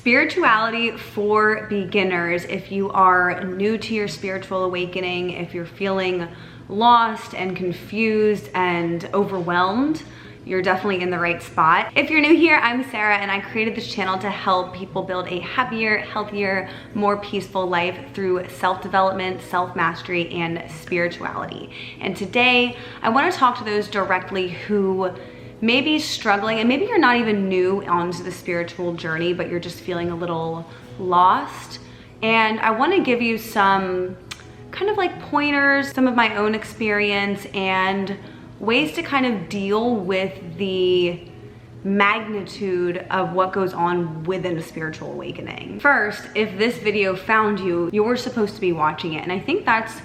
Spirituality for beginners. If you are new to your spiritual awakening, if you're feeling lost and confused and overwhelmed, you're definitely in the right spot. If you're new here, I'm Sarah, and I created this channel to help people build a happier, healthier, more peaceful life through self-development, self-mastery, and spirituality. And today, I want to talk to those directly who may be struggling, and maybe you're not even new onto the spiritual journey, but you're just feeling a little lost. And I want to give you some kind of like pointers, some of my own experience, and ways to kind of deal with the magnitude of what goes on within a spiritual awakening. First, if this video found you, you were supposed to be watching it. And I think that's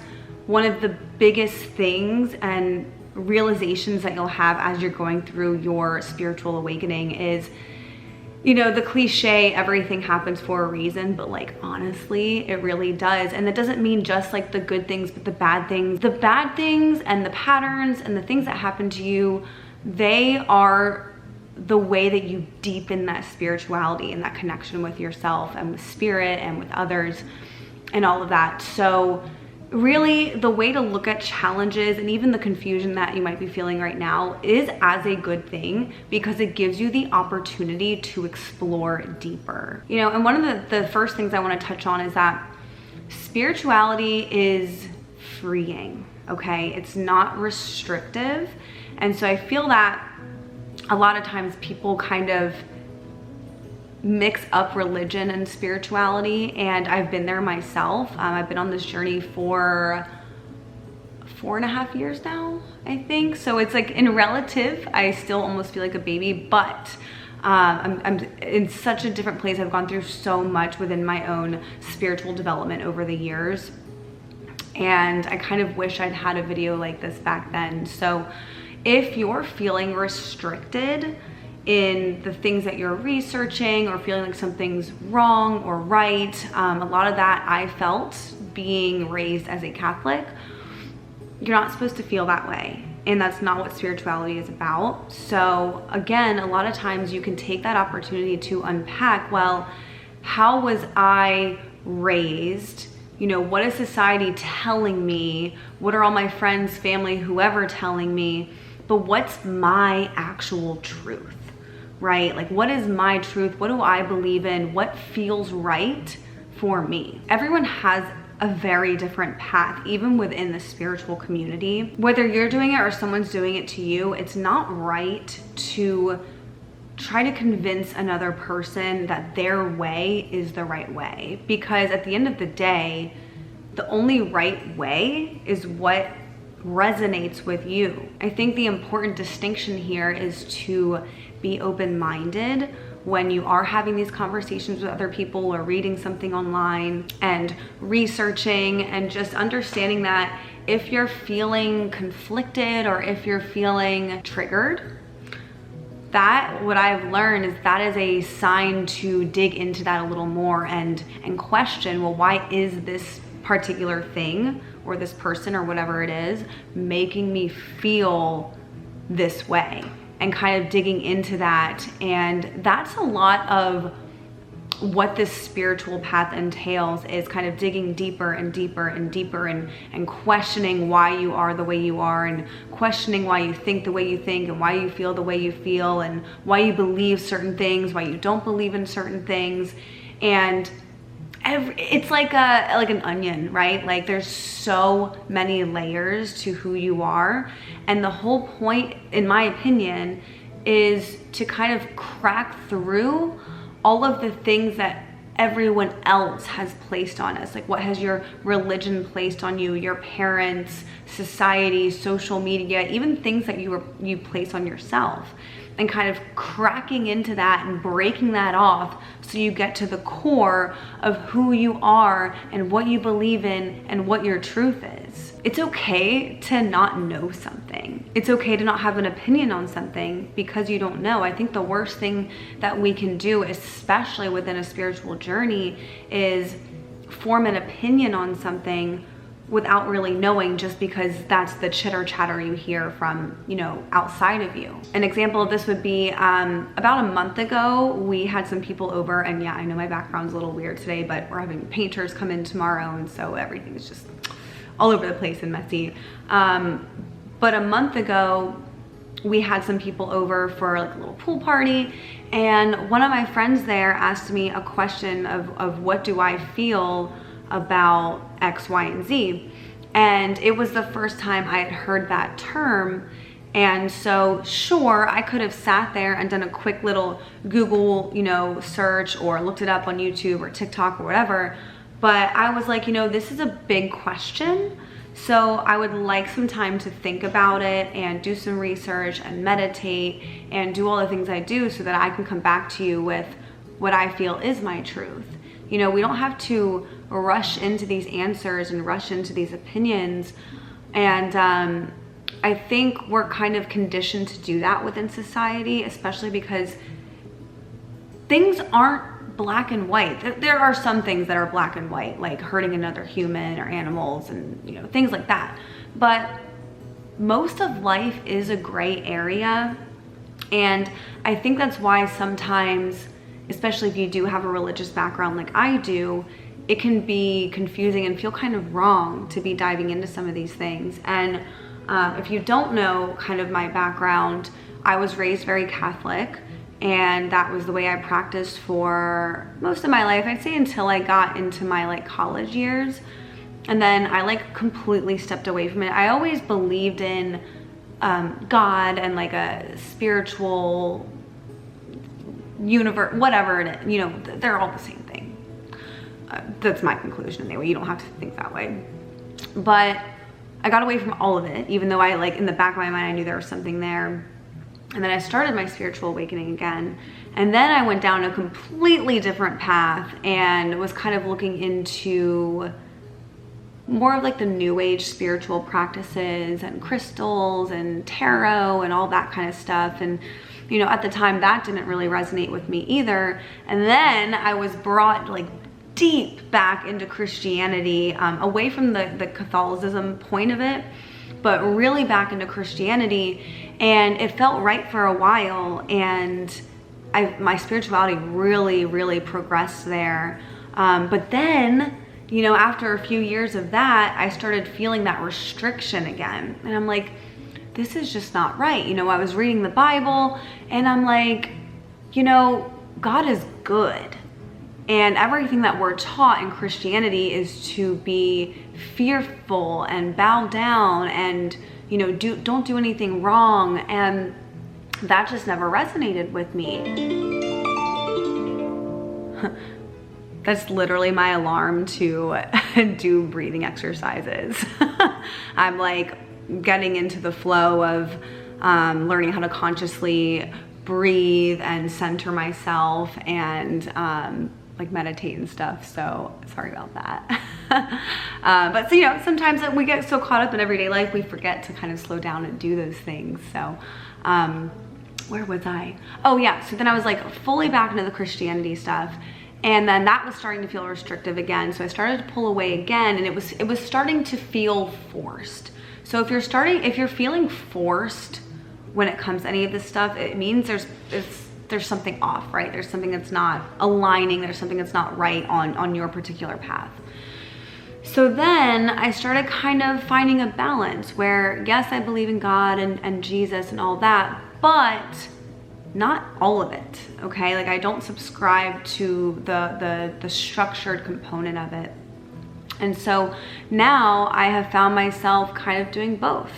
one of the biggest things and realizations that you'll have as you're going through your spiritual awakening is, you know, the cliche, everything happens for a reason, but like honestly, it really does. And that doesn't mean just like the good things, but the bad things. The bad things and the patterns and the things that happen to you, they are the way that you deepen that spirituality and that connection with yourself and with spirit and with others and all of that. So really, the way to look at challenges and even the confusion that you might be feeling right now is as a good thing, because it gives you the opportunity to explore deeper. You know, and one of the first things I want to touch on is that spirituality is freeing, okay? It's not restrictive. And so I feel that a lot of times people kind of mix up religion and spirituality, and I've been there myself. I've been on this journey for 4.5 years now, I think. So it's like in relative, I still almost feel like a baby, but I'm in such a different place. I've gone through so much within my own spiritual development over the years, and I kind of wish I'd had a video like this back then. So if you're feeling restricted in the things that you're researching or feeling like something's wrong or right, a lot of that I felt being raised as a Catholic. You're not supposed to feel that way, and that's not what spirituality is about. So again, a lot of times you can take that opportunity to unpack, well, how was I raised? You know, what is society telling me? What are all my friends, family, whoever telling me? But what's my actual truth? Right? Like, what is my truth? What do I believe in? What feels right for me? Everyone has a very different path, even within the spiritual community. Whether you're doing it or someone's doing it to you, it's not right to try to convince another person that their way is the right way. Because at the end of the day, the only right way is what resonates with you. I think the important distinction here is to be open-minded when you are having these conversations with other people or reading something online and researching, and just understanding that if you're feeling conflicted or if you're feeling triggered, that, what I've learned is that is a sign to dig into that a little more and question, well, why is this particular thing or this person or whatever it is making me feel this way? And kind of digging into that. And that's a lot of what this spiritual path entails, is kind of digging deeper and deeper and deeper, and questioning why you are the way you are, and questioning why you think the way you think, and why you feel the way you feel, and why you believe certain things, why you don't believe in certain things. And it's like an onion, right? Like, there's so many layers to who you are, and the whole point, in my opinion, is to kind of crack through all of the things that everyone else has placed on us. Like, what has your religion placed on you, your parents, society, social media, even things that you place on yourself, and kind of cracking into that and breaking that off so you get to the core of who you are and what you believe in and what your truth is. It's okay to not know something. It's okay to not have an opinion on something because you don't know. I think the worst thing that we can do, especially within a spiritual journey, is form an opinion on something without really knowing, just because that's the chitter chatter you hear from, you know, outside of you. An example of this would be about a month ago, we had some people over, and yeah, I know my background's a little weird today, but we're having painters come in tomorrow, and so everything's just all over the place and messy. But a month ago, we had some people over for like a little pool party, and one of my friends there asked me a question of what do I feel about X, Y, and Z. And it was the first time I had heard that term. And so sure, I could have sat there and done a quick little Google, you know, search, or looked it up on YouTube or TikTok or whatever. But I was like, you know, this is a big question. So I would like some time to think about it and do some research and meditate and do all the things I do, so that I can come back to you with what I feel is my truth. You know, we don't have to rush into these answers and rush into these opinions. And I think we're kind of conditioned to do that within society, especially because things aren't black and white. There are some things that are black and white, like hurting another human or animals and, you know, things like that. But most of life is a gray area. And I think that's why sometimes, especially if you do have a religious background like I do, it can be confusing and feel kind of wrong to be diving into some of these things. And if you don't know kind of my background, I was raised very Catholic, and that was the way I practiced for most of my life. I'd say until I got into my like college years. And then I like completely stepped away from it. I always believed in God and like a spiritual universe, whatever it is, you know, they're all the same thing. That's my conclusion anyway. You don't have to think that way. But I got away from all of it, even though I, like, in the back of my mind, I knew there was something there. And then I started my spiritual awakening again. And then I went down a completely different path and was kind of looking into more of like the new age spiritual practices and crystals and tarot and all that kind of stuff. And you know, at the time that didn't really resonate with me either. And then I was brought like deep back into Christianity, away from the Catholicism point of it, but really back into Christianity. And it felt right for a while, and my spirituality really progressed there. But then, you know, after a few years of that, I started feeling that restriction again. And I'm like, this is just not right. You know, I was reading the Bible and I'm like, you know, God is good. And everything that we're taught in Christianity is to be fearful and bow down and, you know, don't do anything wrong. And that just never resonated with me. That's literally my alarm to do breathing exercises. I'm like getting into the flow of learning how to consciously breathe and center myself and like meditate and stuff. So sorry about that. But so, you know, sometimes we get so caught up in everyday life, we forget to kind of slow down and do those things. So where was I? Oh yeah, so then I was like fully back into the Christianity stuff. And then that was starting to feel restrictive again. So I started to pull away again, and it was starting to feel forced. So if you're feeling forced when it comes to any of this stuff, it means there's something off, right? There's something that's not aligning, there's something that's not right on your particular path. So then I started kind of finding a balance where, yes, I believe in God and Jesus and all that, but not all of it, okay? Like I don't subscribe to the structured component of it. And so now I have found myself kind of doing both.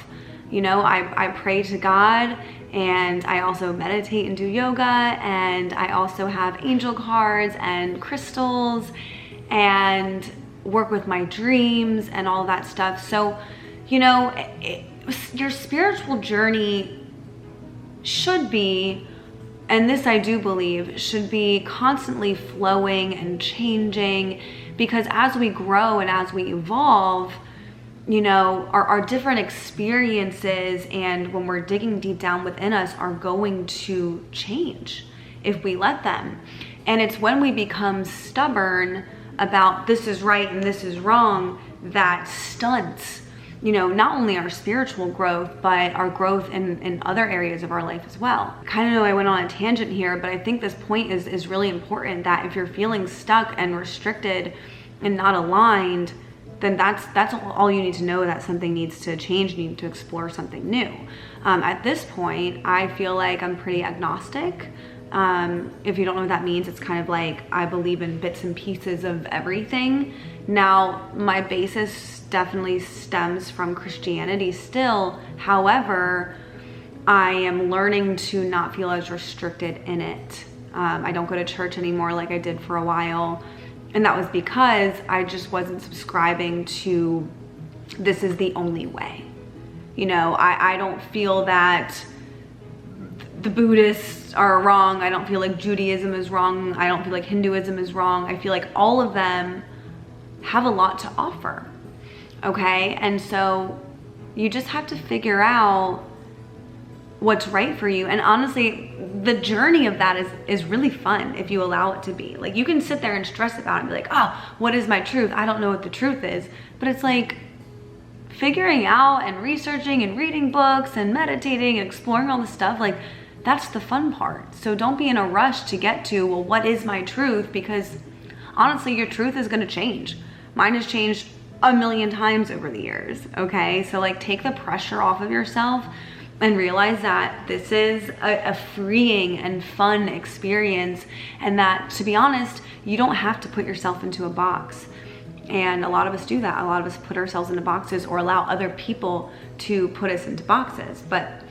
You know, I pray to God, and I also meditate and do yoga, and I also have angel cards and crystals and work with my dreams and all that stuff. So, you know, your spiritual journey should be, and this I do believe, should be constantly flowing and changing, because as we grow and as we evolve, you know, our different experiences and when we're digging deep down within us are going to change if we let them. And it's when we become stubborn about this is right and this is wrong, that stunts, you know, not only our spiritual growth, but our growth in other areas of our life as well. I kind of know I went on a tangent here, but I think this point is really important, that if you're feeling stuck and restricted and not aligned, then that's all you need to know, that something needs to change. You need to explore something new. At this point, I feel like I'm pretty agnostic. If you don't know what that means, it's kind of like I believe in bits and pieces of everything. Now, my basis definitely stems from Christianity still. However, I am learning to not feel as restricted in it. I don't go to church anymore like I did for a while. And that was because I just wasn't subscribing to this is the only way. You know, I don't feel that the Buddhists are wrong. I don't feel like Judaism is wrong. I don't feel like Hinduism is wrong. I feel like all of them have a lot to offer. Okay? And so you just have to figure out what's right for you. And honestly, the journey of that is really fun if you allow it to be. Like, you can sit there and stress about it and be like, oh, what is my truth? I don't know what the truth is. But it's like figuring out and researching and reading books and meditating and exploring all this stuff. Like, that's the fun part. So don't be in a rush to get to, well, what is my truth? Because honestly, your truth is going to change. Mine has changed a million times over the years. Okay. So like, take the pressure off of yourself and realize that this is a freeing and fun experience, and that, to be honest, you don't have to put yourself into a box. And a lot of us do that. A lot of us put ourselves into boxes or allow other people to put us into boxes, but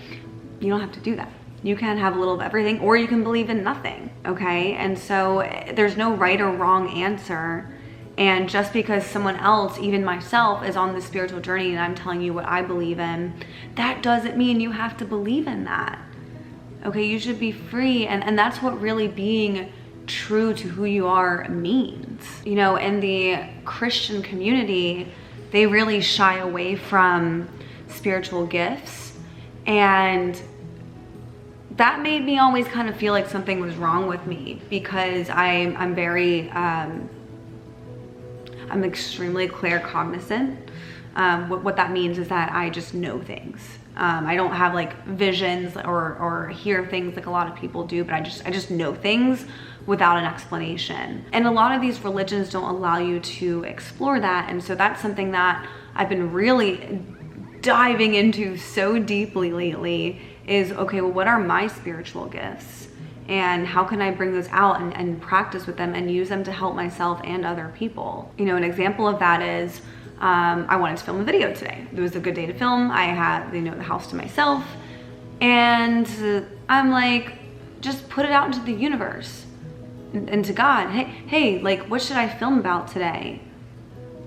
you don't have to do that. You can have a little of everything, or you can believe in nothing, okay? And so there's no right or wrong answer. And just because someone else, even myself, is on this spiritual journey and I'm telling you what I believe in, that doesn't mean you have to believe in that. Okay, you should be free. And that's what really being true to who you are means. You know, in the Christian community, they really shy away from spiritual gifts. And that made me always kind of feel like something was wrong with me, because I'm very... I'm extremely claircognizant. What that means is that I just know things. I don't have like visions or hear things like a lot of people do, but I just know things without an explanation. And a lot of these religions don't allow you to explore that. And so that's something that I've been really diving into so deeply lately is, okay, well, what are my spiritual gifts? And how can I bring those out and practice with them and use them to help myself and other people? You know, an example of that is, I wanted to film a video today. It was a good day to film. I had, you know, the house to myself. And I'm like, just put it out into the universe and to God. Hey, like, what should I film about today?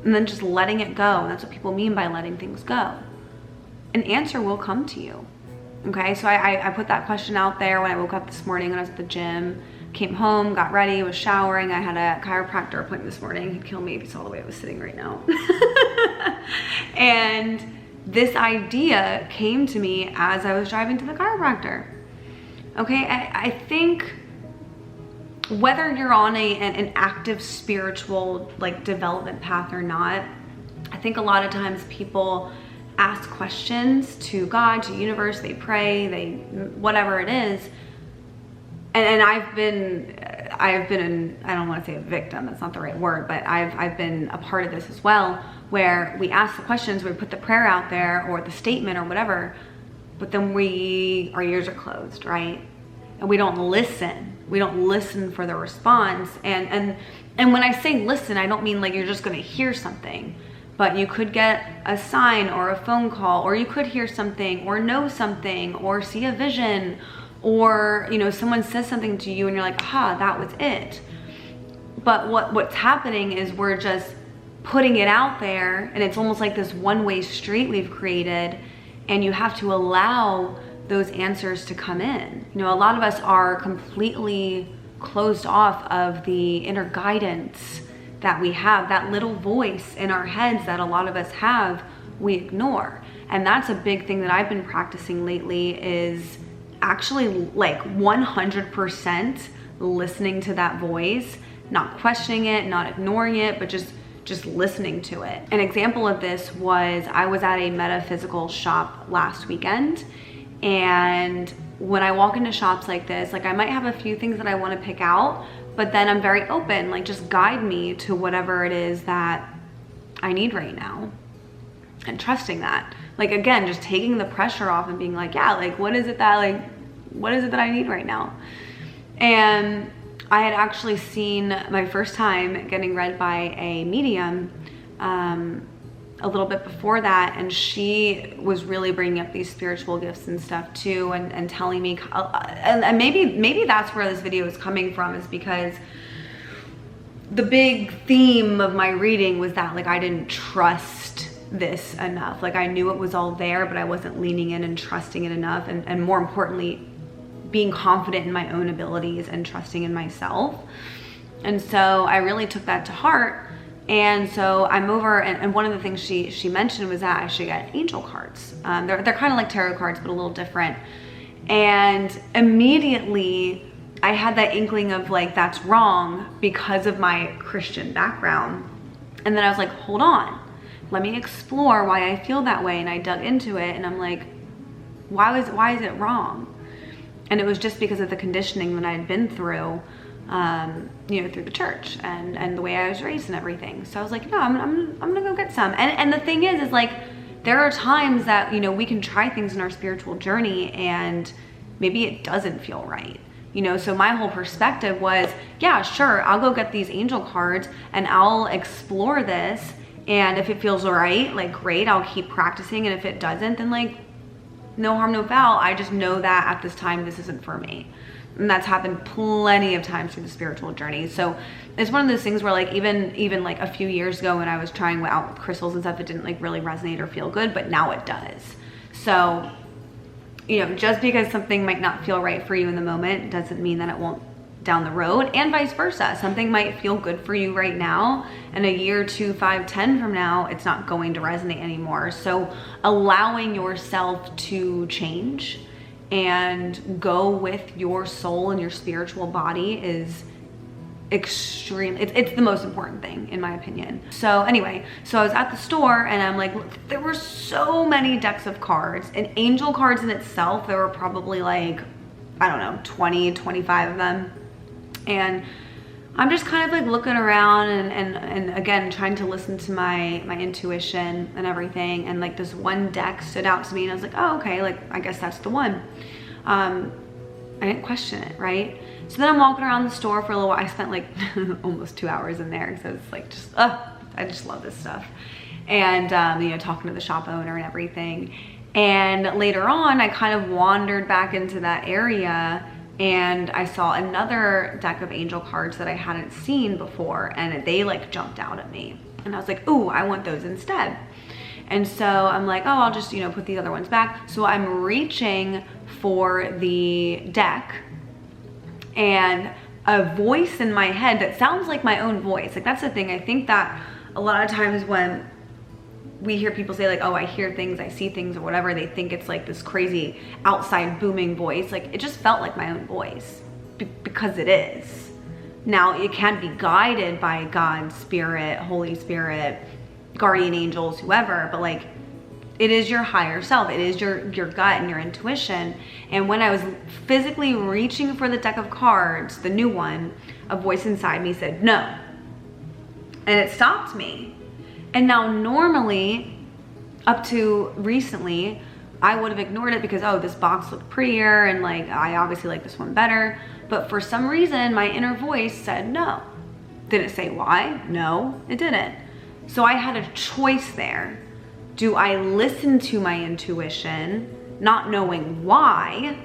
And then just letting it go. And that's what people mean by letting things go. An answer will come to you. Okay, so I put that question out there when I woke up this morning when I was at the gym, came home, got ready, was showering. I had a chiropractor appointment this morning. He'd kill me if he saw the way I was sitting right now. And this idea came to me as I was driving to the chiropractor. Okay, I think whether you're on an active spiritual like development path or not, I think a lot of times people ask questions to God, to the universe, they pray, they whatever it is. And I've been I don't want to say a victim, that's not the right word, but I've been a part of this as well, where we ask the questions, we put the prayer out there or the statement or whatever, but then our ears are closed, right? And we don't listen. We don't listen for the response. And when I say listen, I don't mean like you're just gonna hear something. But you could get a sign or a phone call, or you could hear something or know something or see a vision, or, you know, someone says something to you and you're like, aha, that was it. But what's happening is we're just putting it out there, and it's almost like this one-way street we've created, and you have to allow those answers to come in. You know, a lot of us are completely closed off of the inner guidance that we have. That little voice in our heads that a lot of us have, we ignore. And that's a big thing that I've been practicing lately, is actually like 100% listening to that voice, not questioning it, not ignoring it, but just just listening to it. An example of this was I was at a metaphysical shop last weekend, and when I walk into shops like this, like I might have a few things that I want to pick out, but then I'm very open, like just guide me to whatever it is that I need right now, and trusting that. Like again, just taking the pressure off and being like, yeah, like what is it that I need right now? And I had actually seen my first time getting read by a medium a little bit before that, and she was really bringing up these spiritual gifts and stuff too, and telling me, and maybe that's where this video is coming from, is because the big theme of my reading was that like I didn't trust this enough. Like I knew it was all there, but I wasn't leaning in and trusting it enough, and more importantly, being confident in my own abilities and trusting in myself. And so I really took that to heart. And so I'm over, and one of the things she mentioned was that I should get angel cards. They're kind of like tarot cards, but a little different. And immediately I had that inkling of like, that's wrong because of my Christian background. And then I was like, hold on, let me explore why I feel that way. And I dug into it, and I'm like, why is it wrong? And it was just because of the conditioning that I had been through, you know, through the church and the way I was raised and everything. So I was like, no, I'm gonna go get some. And the thing is like, there are times that, you know, we can try things in our spiritual journey and maybe it doesn't feel right. You know, so my whole perspective was, yeah, sure, I'll go get these angel cards and I'll explore this. And if it feels right, like great, I'll keep practicing. And if it doesn't, then like, no harm, no foul. I just know that at this time, this isn't for me. And that's happened plenty of times through the spiritual journey. So it's one of those things where like, even like a few years ago when I was trying out with crystals and stuff, it didn't like really resonate or feel good, but now it does. So, you know, just because something might not feel right for you in the moment doesn't mean that it won't down the road, and vice versa. Something might feel good for you right now, and a year, 2, 5, 10 from now, it's not going to resonate anymore. So allowing yourself to change and go with your soul and your spiritual body is extreme. It's the most important thing in my opinion. So anyway, so I was at the store and I'm like, look, there were so many decks of cards, and angel cards in itself, there were probably like, I don't know, 20, 25 of them. And I'm just kind of like looking around and again, trying to listen to my intuition and everything. And like this one deck stood out to me and I was like, oh, okay, like I guess that's the one. I didn't question it, right? So then I'm walking around the store for a little while. I spent like almost 2 hours in there because it's like just, I just love this stuff. And, you know, talking to the shop owner and everything. And later on, I kind of wandered back into that area and I saw another deck of angel cards that I hadn't seen before, and they like jumped out at me. And I was like, ooh, I want those instead. And so I'm like, oh, I'll just, you know, put these other ones back. So I'm reaching for the deck, and a voice in my head that sounds like my own voice. Like that's the thing. I think that a lot of times when we hear people say like, oh, I hear things, I see things or whatever, they think it's like this crazy outside booming voice. Like it just felt like my own voice because it is. Now it can be guided by God, Spirit, Holy Spirit, guardian angels, whoever, but like it is your higher self. It is your gut and your intuition. And when I was physically reaching for the deck of cards, the new one, a voice inside me said no. And it stopped me. And now normally, up to recently, I would have ignored it because, oh, this box looked prettier and like, I obviously like this one better. But for some reason, my inner voice said no. Did it say why? No, it didn't. So I had a choice there. Do I listen to my intuition, not knowing why,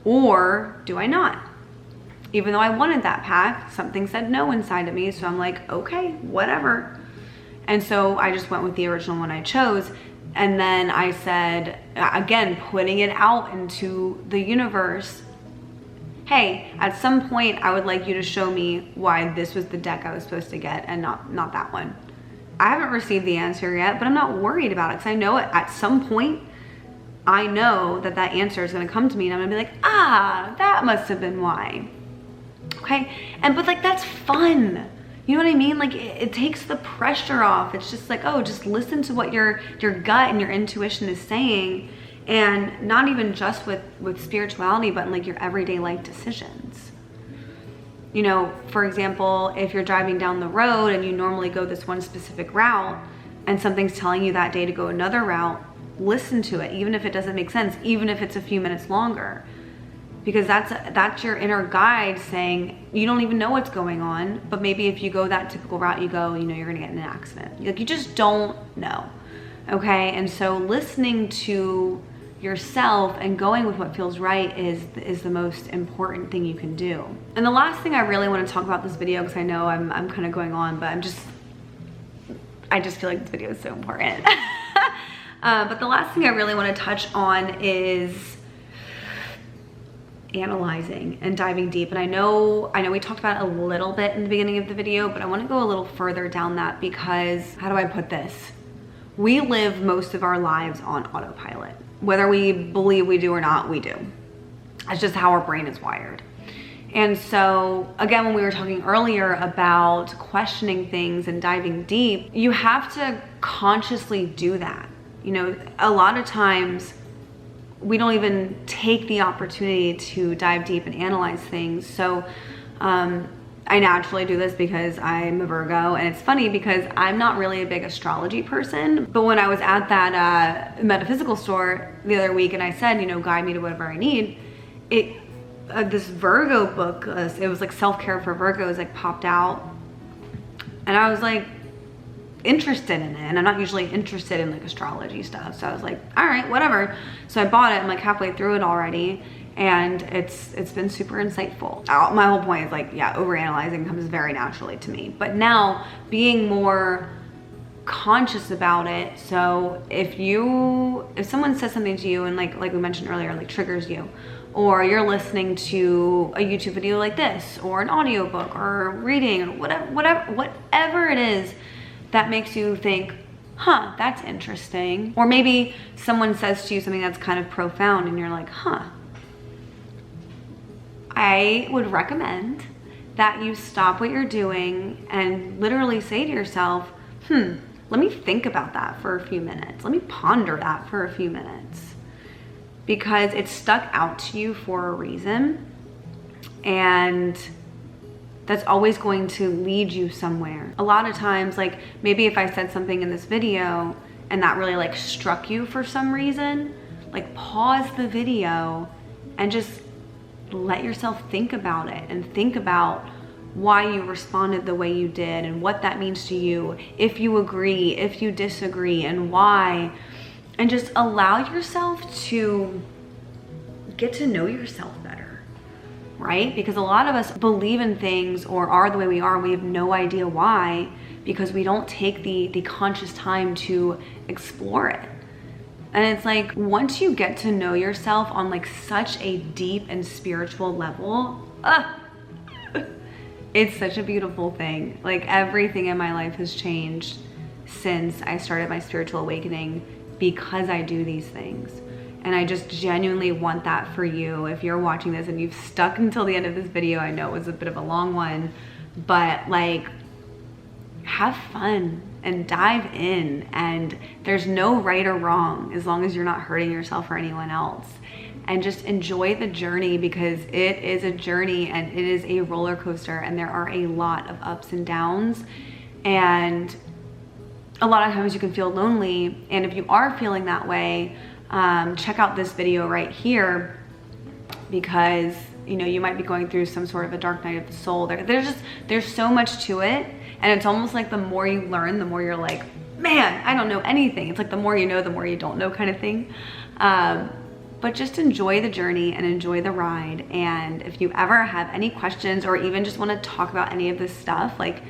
or do I not? Even though I wanted that pack, something said no inside of me. So I'm like, okay, whatever. And so I just went with the original one I chose. And then I said, again, putting it out into the universe, hey, at some point I would like you to show me why this was the deck I was supposed to get and not that one. I haven't received the answer yet, but I'm not worried about it because I know at some point, I know that that answer is gonna come to me and I'm gonna be like, ah, that must have been why. Okay, but like that's fun. You know what I mean? Like it takes the pressure off. It's just like, oh, just listen to what your gut and your intuition is saying, and not even just with spirituality, but in like your everyday life decisions. You know, for example, if you're driving down the road and you normally go this one specific route and something's telling you that day to go another route, listen to it, even if it doesn't make sense, even if it's a few minutes longer. Because that's your inner guide saying, you don't even know what's going on, but maybe if you go that typical route you go, you know, you're gonna get in an accident. Like, you just don't know, okay? And so listening to yourself and going with what feels right is the most important thing you can do. And the last thing I really want to talk about this video, because I know I'm kind of going on, but I just feel like this video is so important. But the last thing I really want to touch on is analyzing and diving deep. And I know we talked about it a little bit in the beginning of the video, but I want to go a little further down that, because how do I put this? We live most of our lives on autopilot. Whether we believe we do or not, we do. That's just how our brain is wired. And so again, when we were talking earlier about questioning things and diving deep, you have to consciously do that. You know, a lot of times we don't even take the opportunity to dive deep and analyze things. So I naturally do this because I'm a Virgo, and it's funny because I'm not really a big astrology person, but when I was at that metaphysical store the other week and I said, you know, guide me to whatever I need, this Virgo book, it was like self-care for Virgos, like popped out, and I was like interested in it, and I'm not usually interested in like astrology stuff, so I was like, all right, whatever. So I bought it. I'm like halfway through it already, and it's been super insightful. My whole point is like, yeah, overanalyzing comes very naturally to me, but now being more conscious about it. So if someone says something to you and like we mentioned earlier, like triggers you, or you're listening to a YouTube video like this, or an audiobook, or reading, or whatever it is that makes you think, huh, that's interesting. Or maybe someone says to you something that's kind of profound and you're like, huh. I would recommend that you stop what you're doing and literally say to yourself, let me think about that for a few minutes. Let me ponder that for a few minutes. Because it's stuck out to you for a reason. And that's always going to lead you somewhere. A lot of times, like maybe if I said something in this video and that really like struck you for some reason, like pause the video and just let yourself think about it, and think about why you responded the way you did and what that means to you, if you agree, if you disagree, and why. And just allow yourself to get to know yourself better, right? Because a lot of us believe in things or are the way we are and we have no idea why, because we don't take the conscious time to explore it. And it's like, once you get to know yourself on like such a deep and spiritual level, it's such a beautiful thing. Like everything in my life has changed since I started my spiritual awakening, because I do these things. And I just genuinely want that for you. If you're watching this and you've stuck until the end of this video, I know it was a bit of a long one, but like, have fun and dive in, and there's no right or wrong as long as you're not hurting yourself or anyone else. And just enjoy the journey, because it is a journey and it is a roller coaster, and there are a lot of ups and downs, and a lot of times you can feel lonely. And if you are feeling that way, check out this video right here, because you know, you might be going through some sort of a dark night of the soul. There's so much to it, and it's almost like the more you learn, the more you're like, man, I don't know anything. It's like the more you know, the more you don't know kind of thing. But just enjoy the journey and enjoy the ride. And if you ever have any questions or even just want to talk about any of this stuff, like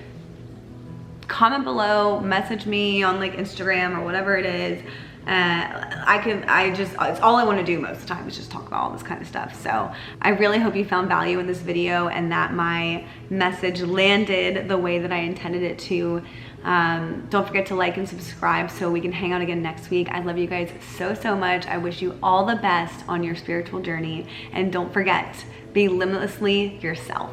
comment below, message me on like Instagram or whatever it is. It's all I want to do most of the time is just talk about all this kind of stuff. So I really hope you found value in this video and that my message landed the way that I intended it to. Don't forget to like and subscribe so we can hang out again next week. I love you guys so, so much. I wish you all the best on your spiritual journey, and don't forget, be limitlessly yourself.